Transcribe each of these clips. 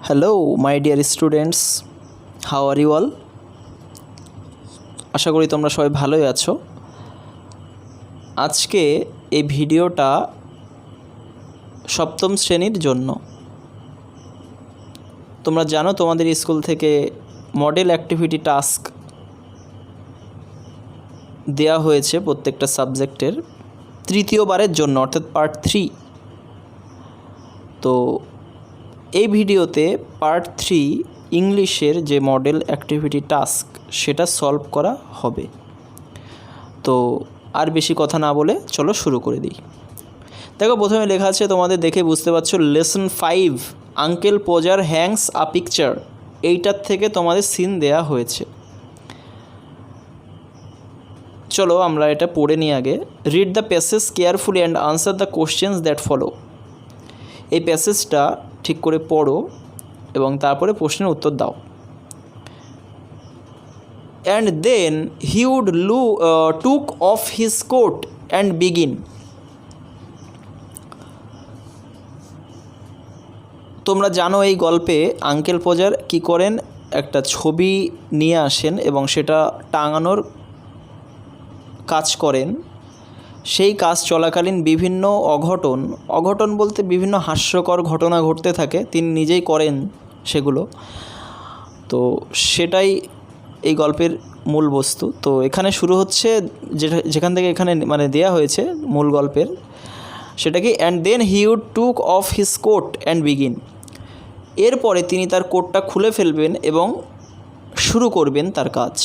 Hello my dear students, how are you all? আশা করি তোমরা সবাই ভালোই আছো। আজকে এই ভিডিওটা সপ্তম শ্রেণীর জন্য। তোমরা জানো তোমাদের স্কুল থেকে মডেল অ্যাক্টিভিটি টাস্ক দেয়া হয়েছে প্রত্যেকটা সাবজেক্টের তৃতীয়বারের জন্য, অর্থাৎ পার্ট 3। তো এই ভিডিওতে পার্ট 3 ইংলিশের যে মডেল অ্যাক্টিভিটি টাস্ক সেটা সলভ করা হবে। তো আর বেশি কথা না বলে চলো শুরু করে দিই। দেখো, প্রথমে লেখা আছে, তোমাদের দেখে বুঝতে পারছো, লেসন 5 আঙ্কেল পোজার হ্যাংস আ পিকচার। এইটার থেকে তোমাদের সিন দেয়া হয়েছে। চলো আমরা এটা পড়ে নিই আগে। Read the passage carefully and answer the questions that follow. এই প্যাসেজটা ঠিক করে পড়ো এবং তারপরে প্রশ্নের উত্তর দাও। And then he would took off his coat and begin. তোমরা জানো এই গল্পে আঙ্কেল পোজার কি করেন, একটা ছবি নিয়ে আসেন এবং সেটা টাঙানোর কাজ করেন। সেই কাজ চলাকালীন বিভিন্ন অঘটন বলতে বিভিন্ন হাস্যকর ঘটনা ঘটতে থাকে, তিনি নিজেই করেন সেগুলো। তো সেটাই এই গল্পের মূল বস্তু। তো এখানে শুরু হচ্ছে যেখান থেকে এখানে দেয়া হয়েছে মূল গল্পের, সেটা কি, and then he would took off his coat and begin. এরপরে তিনি তার কোটটা খুলে ফেলবেন এবং শুরু করবেন তার কাজ।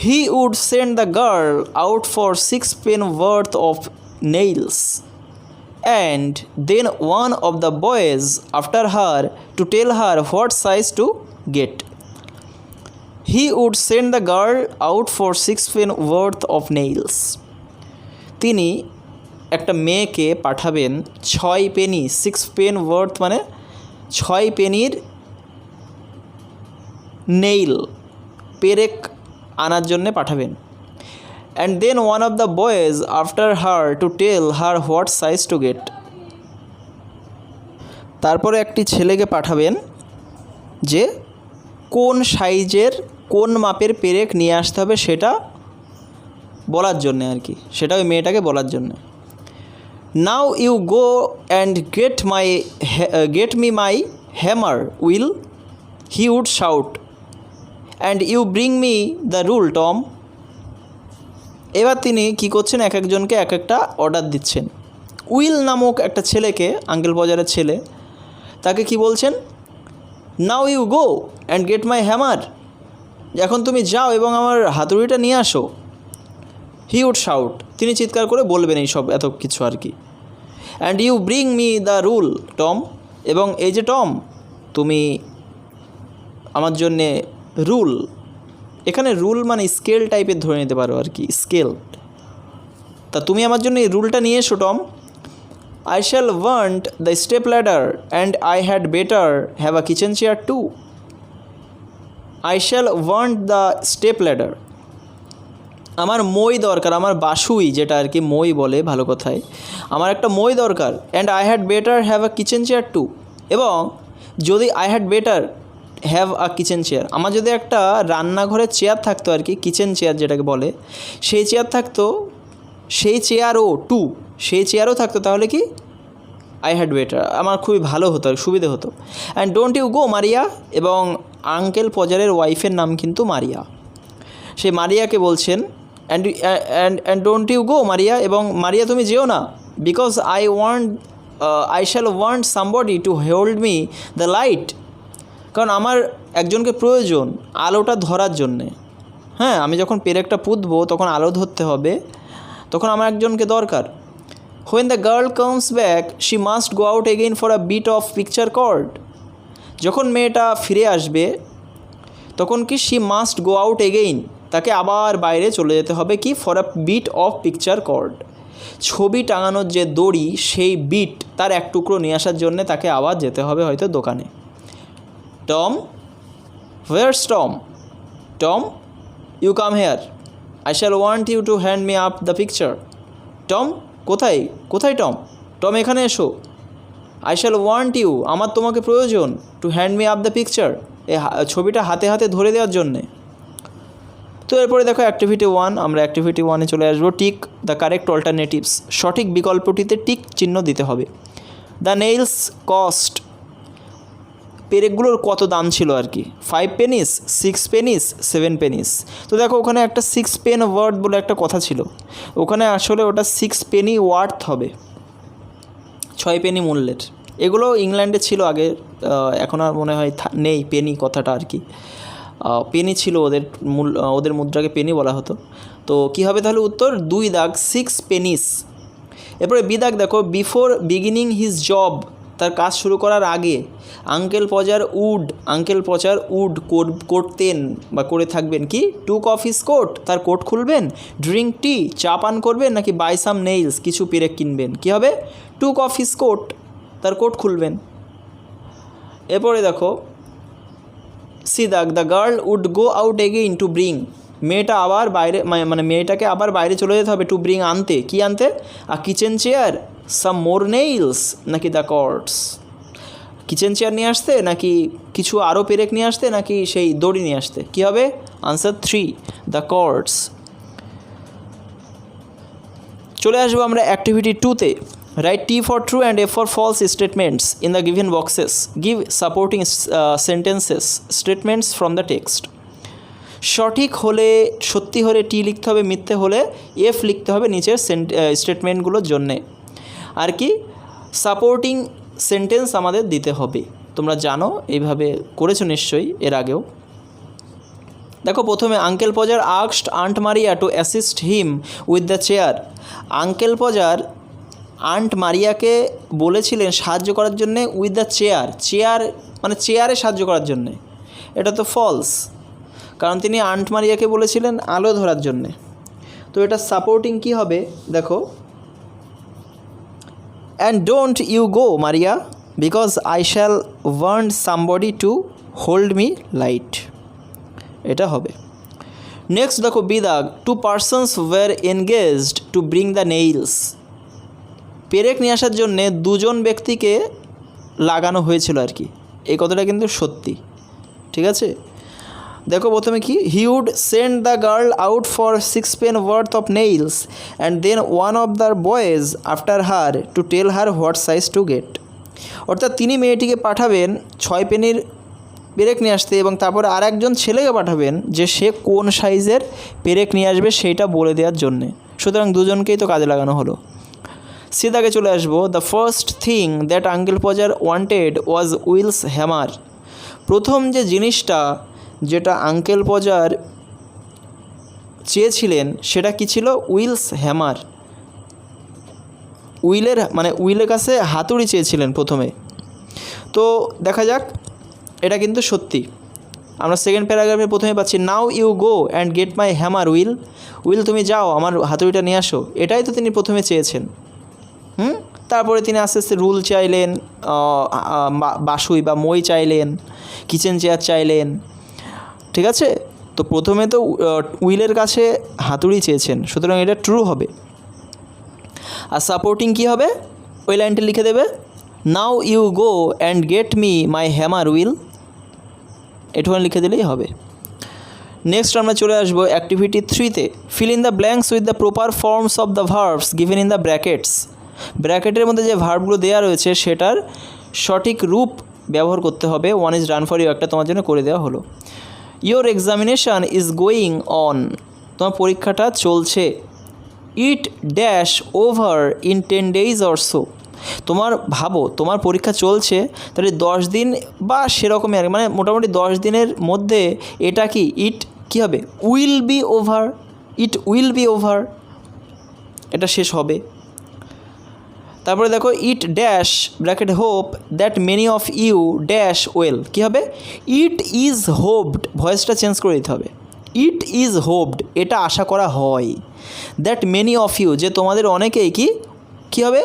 He would send the girl out for 6 pence worth of nails, and then one of the boys after her to tell her what size to get. He would send the girl out for 6 pence worth of nails. তিনি একটা মেয়েকে পাঠাবেন 6 Penney, 6 pen worth মানে 6 পেনির nail, পেরেক আনার জন্যে পাঠাবেন। And then one of the boys after her to tell her what size to get. তারপরে একটি ছেলেকে পাঠাবেন যে কোন সাইজের, কোন মাপের পেরেক নিয়ে আসতে হবে সেটা বলার জন্যে আর কি, সেটা ওই মেয়েটাকে বলার জন্যে। Now you go and get me my hammer Will, he would shout, and you bring me the rule Tom. এবার তিনি কী করছেন, এক একজনকে এক একটা অর্ডার দিচ্ছেন। উইল নামক একটা ছেলেকে, আঙ্কেল পোজারের ছেলে, তাকে কি বলছেন, now you go and get my hammer, এখন তুমি যাও এবং আমার হাতুড়িটা নিয়ে আসো। হি উড শাউট, তিনি চিৎকার করে বলবেন এইসব এত কিছু আর কি। And you bring me the rule Tom, এবং এই যে টম, তুমি আমার জন্যে রুল, এখানে রুল মানে স্কেল টাইপের ধরে নিতে পারো আর কি, স্কেল। তা তুমি আমার জন্য এই রুলটা নিয়ে এসো Tom. I shall want the step ladder and I had better have a kitchen chair too. I shall want the step ladder, আমার মই দরকার, আমার বাসুই যেটা আর কি মই বলে ভালো কথায়, আমার একটা মই দরকার। And I had better have a kitchen chair too, এবং যদি I had better have a kitchen chair, আমার যদি একটা রান্নাঘরের চেয়ার থাকতো আর কি, কিচেন চেয়ার যেটাকে বলে, সেই চেয়ার থাকতো, সেই চেয়ারও টু, সেই চেয়ারও থাকতো, তাহলে কি আই হ্যাড বেটার, আমার খুবই ভালো হতো, সুবিধে হতো। And don't you go Maria, এবং আঙ্কেল পোজারের ওয়াইফের নাম কিন্তু মারিয়া, সেই মারিয়াকে বলছেন and don't you go Maria, এবং মারিয়া তুমি যেও না, because I shall want somebody to hold me the light, কারণ আমার একজনকে প্রয়োজন আলোটা ধরার জন্যে। হ্যাঁ, আমি যখন পেরেকটা পুঁতবো তখন আলো ধরতে হবে, তখন আমার একজনকে দরকার। When the girl comes back she must go out again for a bit of picture cord. যখন মেয়েটা ফিরে আসবে তখন কি, she must go out again, তাকে আবার বাইরে চলে যেতে হবে, কি, for a bit of picture cord, ছবি টাঙানোর যে দড়ি সেই বিট, তার এক টুকরো নিয়ে আসার জন্যে তাকে আবার যেতে হবে হয়তো দোকানে। Tom, where's Tom? Tom, you come here, I shall want you to hand me up the picture. Tom, কোথায় টম? টম, এখানে এসো। আই শ্যাল ওয়ান্ট ইউ, আমার তোমাকে প্রয়োজন, to hand me up the picture, এই ছবিটা হাতে হাতে ধরে দেওয়ার জন্যে। তো এরপরে দেখো অ্যাক্টিভিটি 1, আমরা অ্যাক্টিভিটি 1-এ চলে আসবো। টিক দ্য কারেক্ট অল্টারনেটিভস, সঠিক বিকল্পটিতে টিক চিহ্ন দিতে হবে। দ্য নেইলস কস্ট, পেরেকগুলোর কত দাম ছিল আর কি, 5 পেনিস, 6 পেনিস, 7 পেনিস। তো দেখো ওখানে একটা 6 পেন ওয়ার্থ বলে একটা কথা ছিল, ওখানে আসলে ওটা 6 পেনি ওয়ার্থ হবে, 6 পেনি মূল্যের। এগুলো ইংল্যান্ডে ছিল আগে, এখন আর মনে হয় নেই পেনি কথাটা আর কি। পেনি ছিল ওদের মুদ্রাকে পেনি বলা হতো। তো কী হবে তাহলে উত্তর, 2 দাগ 6 পেনিস। এরপরে বি দাগ দেখো, বিফোর বিগিনিং হিজ জব, তার কাজ শুরু করার আগে, আঙ্কেল পচার উড করতেন বা করে থাকবেন কি, টুক অফ হিজ কোট, তার কোট খুলবেন, ড্রিঙ্ক টি, চা পান করবেন, নাকি বাই সাম নেইলস, কিছু পেরেক কিনবেন। কী হবে, টুক অফ হিজ কোট, তার কোট খুলবেন। এরপরে দেখো সি দাগ, the girl would go out again to bring, মেয়েটা আবার বাইরে, মানে মেয়েটাকে আবার বাইরে চলে যেতে হবে, টু ব্রিং আনতে, কি আনতে, আ কিচেন চেয়ার, সাম মোর নেইলস, নাকি দ্য কর্ডস, কিচেন চেয়ার নিয়ে আসতে, নাকি কিছু আরও পেরেক নিয়ে আসতে, নাকি সেই দড়ি নিয়ে আসতে। কী হবে, আনসার 3, দ্য কর্ডস। চলে আসবো আমরা অ্যাক্টিভিটি 2-তে। Write T for true and F for false statements in the given boxes. Give supporting sentences, statements from the text. সঠিক হলে, সত্যি হলে টি লিখতে হবে, মিথ্যে হলে এফ লিখতে হবে নিচের স্টেটমেন্টগুলোর জন্যে আর কি। সাপোর্টিং সেন্টেন্স আমাদের দিতে হবে, তোমরা জানো এইভাবে করেছো নিশ্চয়ই এর আগেও। দেখো প্রথমে, uncle Podger asked aunt Maria to assist him with the chair. Uncle Podger aunt মারিয়াকে বলেছিলেন সাহায্য করার জন্যে উইথ দ্য চেয়ার মানে চেয়ারে সাহায্য করার জন্যে। এটা তো ফলস, কারণ তিনি আন্ট মারিয়াকে বলেছিলেন আলো ধরার জন্যে। তো এটা সাপোর্টিং কি হবে দেখো, and don't you go Maria because I shall want somebody to hold me light, এটা হবে। নেক্সট দেখো বি দাগ, 2 persons were engaged to bring the nails. পেরেক নিয়ে আসার জন্যে 2জন ব্যক্তিকে লাগানো হয়েছিল আর কি, এই কথাটা কিন্তু সত্যি, ঠিক আছে। দেখো প্রথমে কি, he would send the girl out for 6 pennyworth of nails and then one of the boys after her to tell her what size to get. অর্থাৎ তিনি মেয়েটিকে পাঠাবেন 6 পেনির পেরেক নিয়ে আসতে, এবং তারপরে আর একজন ছেলেকে পাঠাবেন যে সে কোন সাইজের পেরেক নিয়ে আসবে সেইটা বলে দেওয়ার জন্যে। সুতরাং দুজনকেই তো কাজে লাগানো হলো। সিদাকে চলে আসবো, the first thing that uncle Podger wanted was Will's hammer. প্রথম যে জিনিসটা যেটা আঙ্কেল পজার চেয়েছিলেন সেটা কি ছিল, উইলস হ্যামার। উইলের কাছে হাতুড়ি চেয়েছিলেন প্রথমে। তো দেখা যাক, এটা কিন্তু সত্যি। আমরা সেকেন্ড প্যারাগ্রাফে প্রথমে পাচ্ছি, now you go and get my hammer Will, তুমি যাও আমার হাতুড়িটা নিয়ে আসো, এটাই তো তিনি প্রথমে চেয়েছেন। তারপরে তিনি আস্তে আস্তে রুল চাইলেন, বাসুই বা মই চাইলেন, কিচেন চেয়ার চাইলেন, ঠিক আছে। তো প্রথমে তো উইলের কাছে হাতুড়ি চেয়েছেন, সুতরাং এটা ট্রু হবে। আর সাপোর্টিং কি হবে, ওই লাইনটি লিখে দেবে, now you go and get me my hammer এটুখানি লিখে দিলেই হবে। নেক্সট আমরা চলে আসবো অ্যাক্টিভিটি 3-তে। Fill in the blanks with the proper forms of the verbs given in the brackets. ব্র্যাকেটের মধ্যে যে ভার্বগুলো দেওয়া রয়েছে সেটার সঠিক রূপ ব্যবহার করতে হবে। 1 is done for you একটা তোমার জন্য করে দেওয়া হলো। Your examination is going on, তোমার পরীক্ষাটা চলছে। It dash over in 10 days or so, তোমার ভাবো তোমার পরীক্ষা চলছে, তাহলে 10 দিন বা সেরকমই আর মানে মোটামুটি 10 দিনের মধ্যে এটা কি ইট কী হবে, will be over, it will be over, এটা শেষ হবে। তারপরে দেখো, it dash bracket hope that many of you dash well, কী হবে, ইট ইজ হোপড, ভয়েসটা চেঞ্জ করে দিতে হবে। ইট ইজ হোপড, এটা আশা করা হয়। দ্যাট মেনি অফ ইউ, যে তোমাদের অনেকেই কী হবে,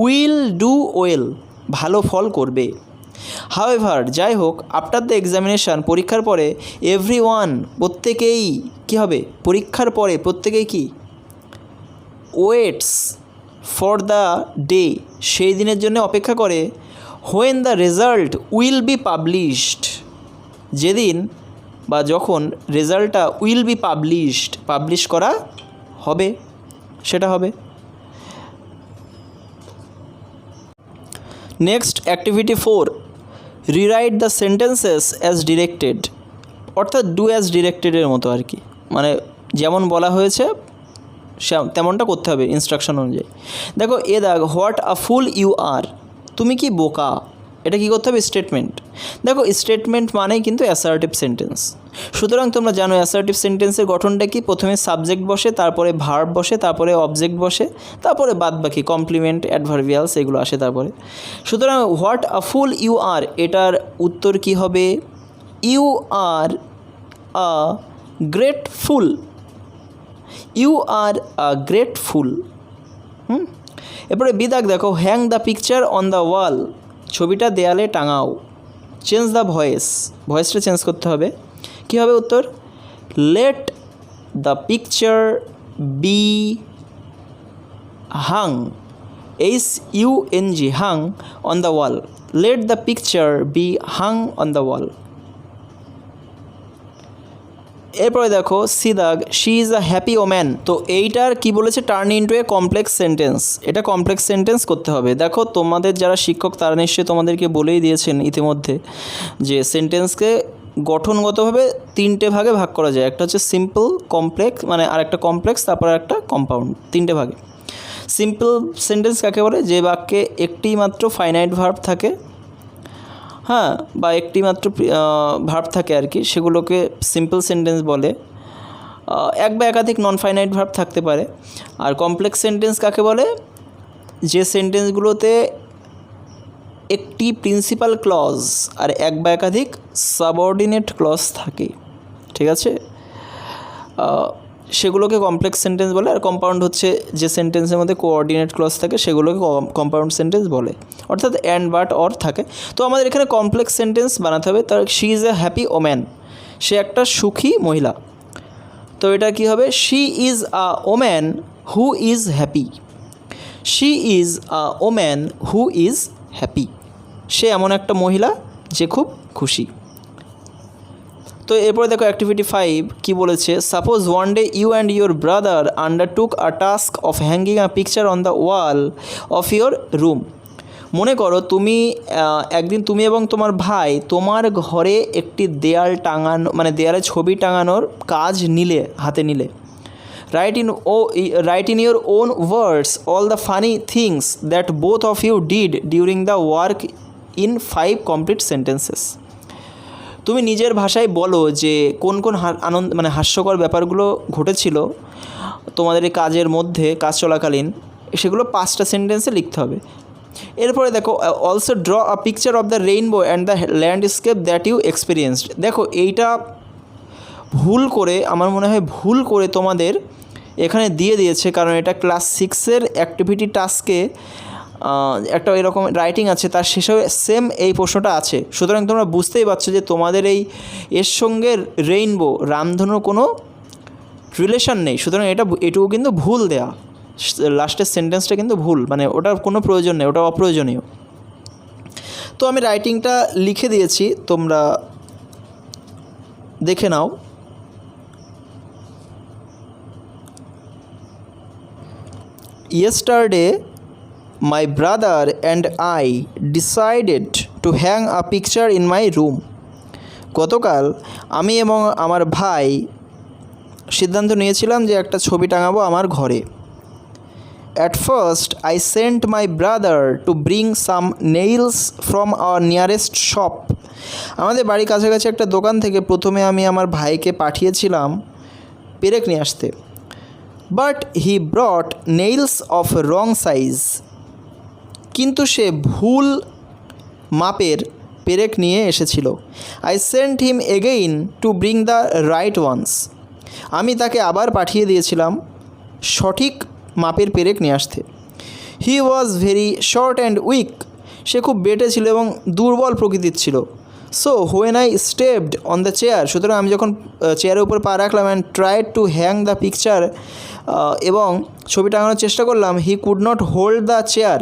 উইল ডু ওয়েল, ভালো ফল করবে। হাউএভার, যাই হোক, আফটার দ্য এক্সামিনেশান, পরীক্ষার পরে, এভরিওয়ান, প্রত্যেকেই কী হবে, পরীক্ষার পরে প্রত্যেকেই কি, ওয়েটস ফর দ্য ডে, সেই দিনের জন্য অপেক্ষা করে, when the result will be published, যেদিন বা যখন রেজাল্টটা উইল বি পাবলিশড, পাবলিশ করা হবে, সেটা হবে। Next activity 4, rewrite the sentences as directed, অর্থাৎ ডু অ্যাজ ডিরেক্টেডের মতো আর কি, মানে যেমন বলা হয়েছে তেমনটা করতে হবে ইনস্ট্রাকশন অনুযায়ী। দেখো এ দাগ, হোয়াট আ ফুল ইউ আর, তুমি কি বোকা, এটা কী করতে হবে? স্টেটমেন্ট। দেখো স্টেটমেন্ট মানেই কিন্তু অ্যাসার্টিভ সেন্টেন্স। সুতরাং তোমরা জানো অ্যাসার্টিভ সেন্টেন্সের গঠনটা কি, প্রথমে সাবজেক্ট বসে, তারপরে ভার্ব বসে, তারপরে অবজেক্ট বসে, তারপরে বাদ বাকি কমপ্লিমেন্ট, অ্যাডভার্বিয়ালস এগুলো আসে তারপরে। সুতরাং হোয়াট আ ফুল ইউ আর, এটার উত্তর কি হবে? You are a great fool, you are a great fool. এরপরে বিদাগ দেখো, hang the picture on the wall, ছবিটা দেয়ালে টাঙাও। চেঞ্জ দ্য ভয়েস, ভয়েসটা চেঞ্জ করতে হবে। কী হবে উত্তর? Let the picture be hung, HUNG, hung on the wall, let the picture be hung on the wall. এরপরে দেখো সিদাগ, she is a happy woman, তো এইটার কি বলেছে? Turn into a complex sentence, এটা কমপ্লেক্স সেন্টেন্স করতে হবে। দেখো তোমাদের যারা শিক্ষক তারা নিশ্চয়ই তোমাদেরকে বলেই দিয়েছেন ইতিমধ্যে যে সেন্টেন্সকে গঠনগতভাবে 3টে ভাগে ভাগ করা যায়, একটা হচ্ছে সিম্পল, কমপ্লেক্স, মানে আর একটা কমপ্লেক্স, তারপর একটা কম্পাউন্ড, 3টে ভাগে। সিম্পল সেন্টেন্স কাকে বলে? যে বাক্যে একটি মাত্র ফাইনাইট ভার্ব থাকে, হ্যাঁ, বা একটি মাত্র ভার্ব থাকে আর কি, সেগুলোকে সিম্পল সেন্টেন্স বলে। এক বা একাধিক নন ফাইনাইট ভার্ব থাকতে পারে। আর কমপ্লেক্স সেন্টেন্স কাকে বলে? যে সেন্টেন্সগুলোতে একটি প্রিন্সিপাল ক্লজ আর এক বা একাধিক সাবঅর্ডিনেট ক্লজ থাকে, ঠিক আছে, সেগুলোকে কমপ্লেক্স সেন্টেন্স বলে। আর কম্পাউন্ড হচ্ছে যে সেন্টেন্সের মধ্যে কোঅর্ডিনেট ক্লজ থাকে সেগুলোকে কম্পাউন্ড সেন্টেন্স বলে, অর্থাৎ অ্যান্ড, বাট, অর থাকে। তো আমাদের এখানে কমপ্লেক্স সেন্টেন্স বানাতে হবে। তার she is a happy woman, সে একটা সুখী মহিলা। তো এটা কি হবে? She is a woman who is happy, she is a woman who is happy, সে এমন একটা মহিলা যে খুব খুশি। তো এরপরে দেখো অ্যাক্টিভিটি 5 কি বলেছে? Suppose one day you and your brother undertook a task of hanging a picture on the wall of your room. মনে করো একদিন তুমি এবং তোমার ভাই তোমার ঘরে একটি দেয়াল টাঙানো, মানে দেয়ালে ছবি টাঙানোর কাজ হাতে নিলে। Write in your own words all the funny things that both of you did during the work in 5 complete sentences. তুমি নিজের ভাষায় বলো যে কোন কোন হাস্যকর ব্যাপারগুলো ঘটেছিল তোমাদের এই কাজের মধ্যে, কাজ চলাকালীন, সেগুলো 5টা সেন্টেন্সে লিখতে হবে। এরপরে দেখো also draw a picture of the rainbow and the landscape that you experienced. দেখো এইটা আমার মনে হয় ভুল করে তোমাদের এখানে দিয়ে দিয়েছে, কারণ এটা ক্লাস 6-এর অ্যাক্টিভিটি টাস্কে একটা এরকম রাইটিং আছে, তার শেষে সেম এই প্রশ্নটা আছে। সুতরাং তোমরা বুঝতেই পারছো যে তোমাদের এর সঙ্গে রেইনবো, রামধনুর কোনো রিলেশন নেই। সুতরাং এটুকু কিন্তু ভুল দেয়া, লাস্টের সেন্টেন্সটা কিন্তু ভুল, মানে ওটার কোনো প্রয়োজন নেই, ওটা অপ্রয়োজনীয়। তো আমি রাইটিংটা লিখে দিয়েছি, তোমরা দেখে নাও। Yesterday, my brother and I decided to hang a picture in my room. গতকাল আমি এবং আমার ভাই সিদ্ধান্ত নিয়েছিলাম যে একটা ছবি টাঙাবো আমার ঘরে। At first, I sent my brother to bring some nails from our nearest shop. আমাদের বাড়ির কাছাকাছি একটা দোকান থেকে প্রথমে আমি আমার ভাইকে পাঠিয়েছিলাম পেরেক নিয়ে আসতে। But he brought nails of wrong size. কিন্তু সে ভুল মাপের পেরেক নিয়ে এসেছিল। I sent him again to bring the right ones. আমি তাকে আবার পাঠিয়ে দিয়েছিলাম সঠিক মাপের পেরেক নিয়ে আসতে। He was very short and weak. সে খুব বেটে ছিল এবং দুর্বল প্রকৃতির ছিল। So when I stepped on the chair, সুতরাং আমি যখন চেয়ারের উপর পা রাখলাম and tried to hang the picture এবং ছবি টাঙানোর চেষ্টা করলাম। He could not hold the chair,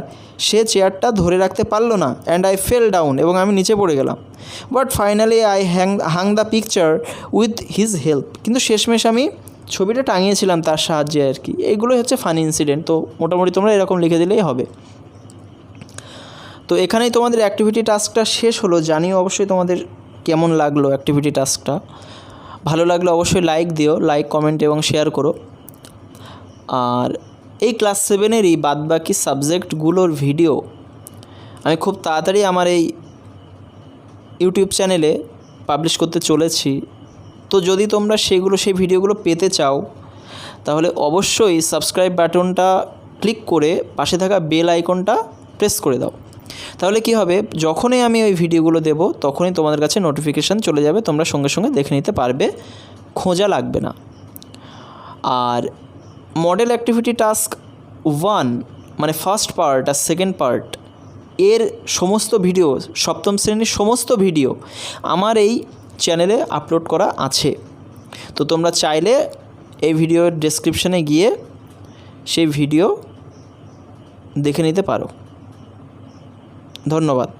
সে চেয়ারটা ধরে রাখতে পারলো না। অ্যান্ড আই ফেল ডাউন, এবং আমি নিচে পড়ে গেলাম। But finally I hung the picture with his help, কিন্তু শেষমেশ আমি ছবিটা টাঙিয়েছিলাম তার সাহায্যে আর কি। এইগুলোই হচ্ছে ফানি ইনসিডেন্ট। তো মোটামুটি তোমরা এরকম লিখে দিলেই হবে। তো এখানেই তোমাদের অ্যাক্টিভিটি টাস্কটা শেষ হলো। জানিও অবশ্যই তোমাদের কেমন লাগলো অ্যাক্টিভিটি টাস্কটা। ভালো লাগলে অবশ্যই লাইক দিও, লাইক, কমেন্ট এবং শেয়ার করো। আর এই ক্লাস 7-এরই বাদবাকি সাবজেক্টগুলোর ভিডিও আমি খুব তাড়াতাড়ি আমার এই ইউটিউব চ্যানেলে পাবলিশ করতে চলেছি। তো যদি তোমরা সেই ভিডিওগুলো পেতে চাও তাহলে অবশ্যই সাবস্ক্রাইব বাটনটা ক্লিক করে পাশে থাকা বেল আইকনটা প্রেস করে দাও। তাহলে কি হবে, যখনই আমি ওই ভিডিওগুলো দেব তখনই তোমাদের কাছে নোটিফিকেশান চলে যাবে, তোমরা সঙ্গে সঙ্গে দেখে নিতে পারবে, খোঁজা লাগবে না। আর মডেল অ্যাক্টিভিটি টাস্ক 1 মানে ফার্স্ট পার্ট আর সেকেন্ড পার্ট এর সমস্ত ভিডিও, সপ্তম শ্রেণীর সমস্ত ভিডিও আমার এই চ্যানেলে আপলোড করা আছে। তো তোমরা চাইলে এই ভিডিওর ডেসক্রিপশানে গিয়ে সেই ভিডিও দেখে নিতে পারো। ধন্যবাদ।